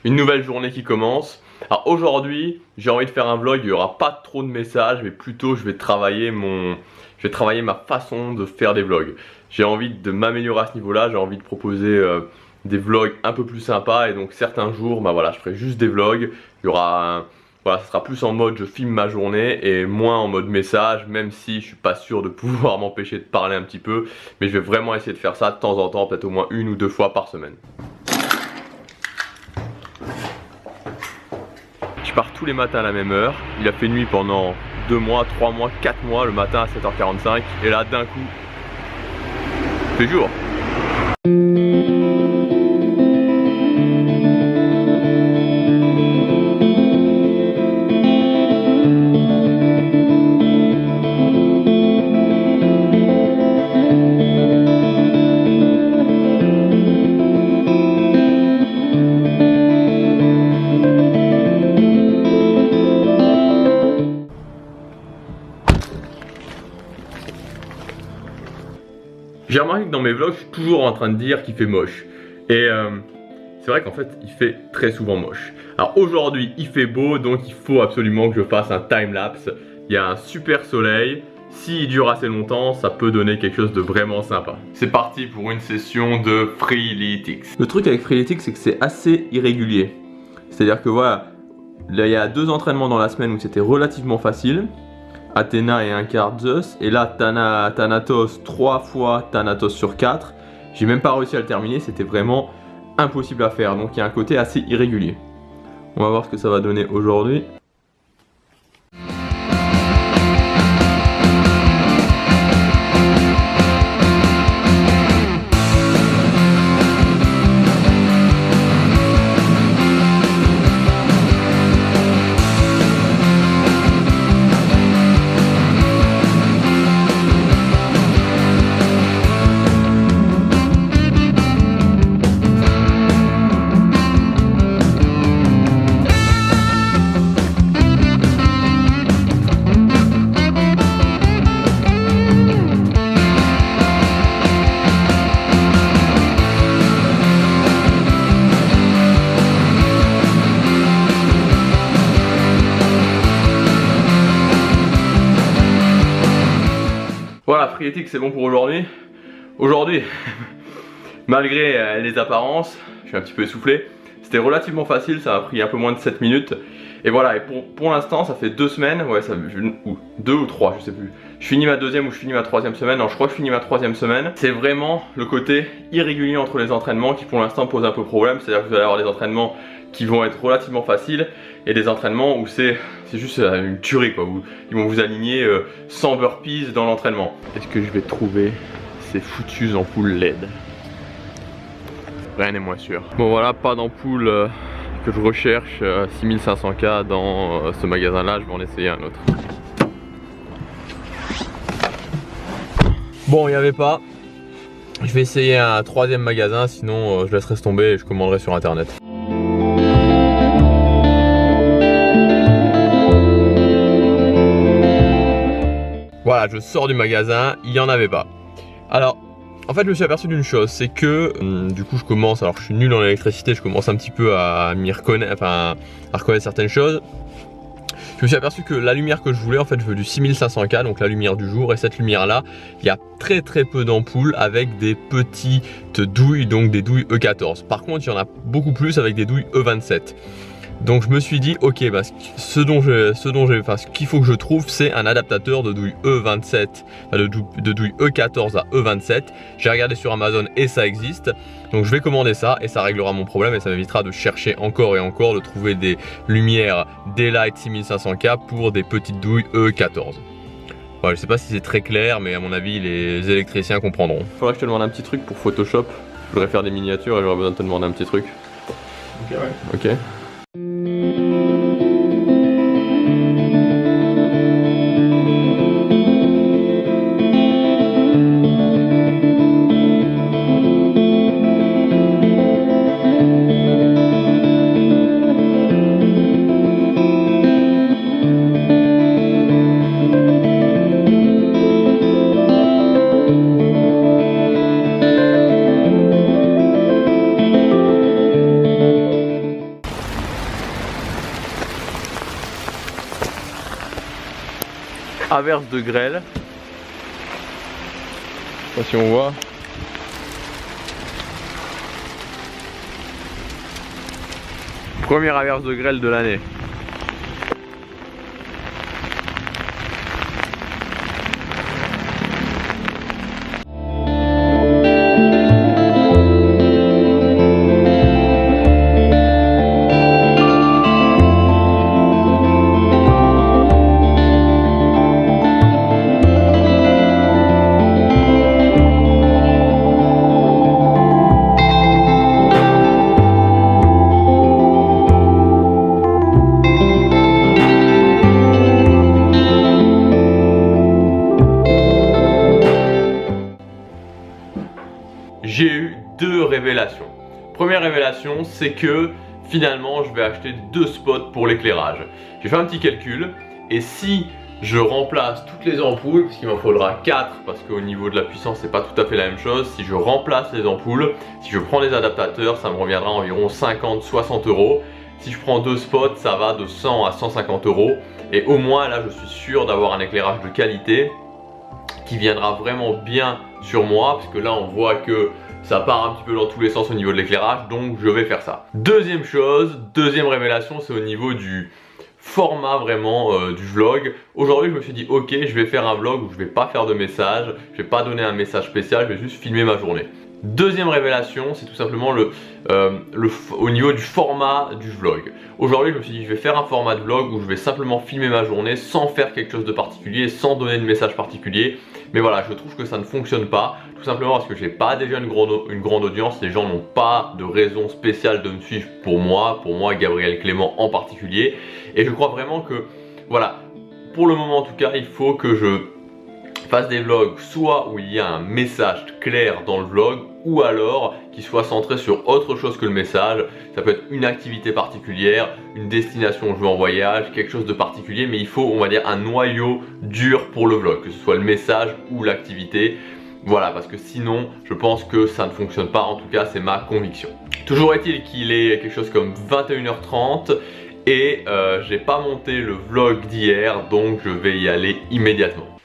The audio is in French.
une nouvelle journée qui commence. Alors aujourd'hui, j'ai envie de faire un vlog, il n'y aura pas trop de messages, mais plutôt je vais travailler ma façon de faire des vlogs. J'ai envie de m'améliorer à ce niveau-là, j'ai envie de proposer des vlogs un peu plus sympas et donc certains jours, bah voilà, je ferai juste des vlogs. Il y aura voilà, ça sera plus en mode je filme ma journée et moins en mode message, même si je suis pas sûr de pouvoir m'empêcher de parler un petit peu, mais je vais vraiment essayer de faire ça de temps en temps, peut-être au moins 1 ou 2 fois par semaine. Je pars tous les matins à la même heure. Il a fait nuit pendant 2 mois, 3 mois, 4 mois, le matin à 7h45. Et là d'un coup, il fait jour. J'ai remarqué que dans mes vlogs, je suis toujours en train de dire qu'il fait moche. Et c'est vrai qu'en fait, il fait très souvent moche. Alors aujourd'hui, il fait beau, donc il faut absolument que je fasse un time-lapse. Il y a un super soleil. S'il dure assez longtemps, ça peut donner quelque chose de vraiment sympa. C'est parti pour une session de Freeletics. Le truc avec Freeletics, c'est que c'est assez irrégulier. C'est-à-dire que voilà, là, il y a 2 entraînements dans la semaine où c'était relativement facile. Athéna et un quart Zeus, et là Thanatos 3 fois Thanatos sur 4. J'ai même pas réussi à le terminer, c'était vraiment impossible à faire, donc il y a un côté assez irrégulier. On va voir ce que ça va donner aujourd'hui. Voilà, Freeletics c'est bon pour aujourd'hui. Aujourd'hui, malgré les apparences, je suis un petit peu essoufflé. C'était relativement facile, ça m'a pris un peu moins de 7 minutes. Et voilà, et pour l'instant, ça fait 2 semaines, ouais, ou 2 ou 3, je sais plus. Je finis ma 2e ou je finis ma 3e semaine, non, je crois que je finis ma 3e semaine. C'est vraiment le côté irrégulier entre les entraînements qui pour l'instant pose un peu problème. C'est-à-dire que vous allez avoir des entraînements qui vont être relativement faciles et des entraînements où c'est juste une tuerie quoi, où ils vont vous aligner 100 burpees dans l'entraînement. Est-ce que je vais trouver ces foutues ampoules LED? Rien n'est moins sûr. Bon voilà, pas d'ampoule que je recherche 6500K dans ce magasin là, je vais en essayer un autre. Bon, il n'y avait pas. Je vais essayer un 3e magasin, sinon je laisserai tomber et je commanderai sur internet. Voilà, je sors du magasin, il n'y en avait pas. Alors, en fait, je me suis aperçu d'une chose, c'est que du coup, je commence, alors je suis nul en électricité, je commence un petit peu à m'y reconnaître, enfin, à reconnaître certaines choses. Je me suis aperçu que la lumière que je voulais, en fait, je veux du 6500K, donc la lumière du jour, et cette lumière-là, il y a très peu d'ampoules avec des petites douilles, donc des douilles E14. Par contre, il y en a beaucoup plus avec des douilles E27. Donc je me suis dit ok, bah, ce qu'il faut que je trouve, c'est un adaptateur de douille E27, de douille E14 à E27. J'ai regardé sur Amazon et ça existe. Donc je vais commander ça et ça réglera mon problème et ça m'évitera de chercher encore et encore, de trouver des lumières Daylight 6500K pour des petites douilles E14. Voilà, je sais pas si c'est très clair, mais à mon avis les électriciens comprendront. Faudrait que je te demande un petit truc pour Photoshop. Je voudrais faire des miniatures et j'aurais besoin de te demander un petit truc. Ok, ouais. Ok. averse de grêle. Je sais pas si on voit. Première averse de grêle de l'année. J'ai eu deux révélations. Première révélation, c'est que finalement je vais acheter 2 spots pour l'éclairage. J'ai fait un petit calcul et si je remplace toutes les ampoules, parce qu'il m'en faudra 4 parce qu'au niveau de la puissance c'est pas tout à fait la même chose, si je remplace les ampoules, si je prends les adaptateurs, ça me reviendra environ 50-60 €. Si je prends 2 spots, ça va de 100 à 150 € et au moins là je suis sûr d'avoir un éclairage de qualité qui viendra vraiment bien sur moi, parce que là on voit que ça part un petit peu dans tous les sens au niveau de l'éclairage, donc je vais faire ça. Deuxième chose, deuxième révélation, c'est au niveau du format vraiment du vlog. Aujourd'hui je me suis dit ok, je vais faire un vlog où je vais pas faire de message, je vais pas donner un message spécial, je vais juste filmer ma journée. Deuxième révélation, c'est tout simplement au niveau du format du vlog. Aujourd'hui je me suis dit je vais faire un format de vlog où je vais simplement filmer ma journée sans faire quelque chose de particulier, sans donner de message particulier. Mais voilà, je trouve que ça ne fonctionne pas, tout simplement parce que j'ai pas déjà une grande audience, les gens n'ont pas de raison spéciale de me suivre pour moi Gabriel Clément en particulier. Et je crois vraiment que, voilà, pour le moment en tout cas, il faut que je fasse des vlogs soit où il y a un message clair dans le vlog, ou alors qui soit centré sur autre chose que le message. Ça peut être une activité particulière, une destination où je vais en voyage, quelque chose de particulier, mais il faut, on va dire, un noyau dur pour le vlog, que ce soit le message ou l'activité. Voilà, parce que sinon je pense que ça ne fonctionne pas, en tout cas c'est ma conviction. Toujours est-il qu'il est quelque chose comme 21h30 et j'ai pas monté le vlog d'hier, donc je vais y aller immédiatement.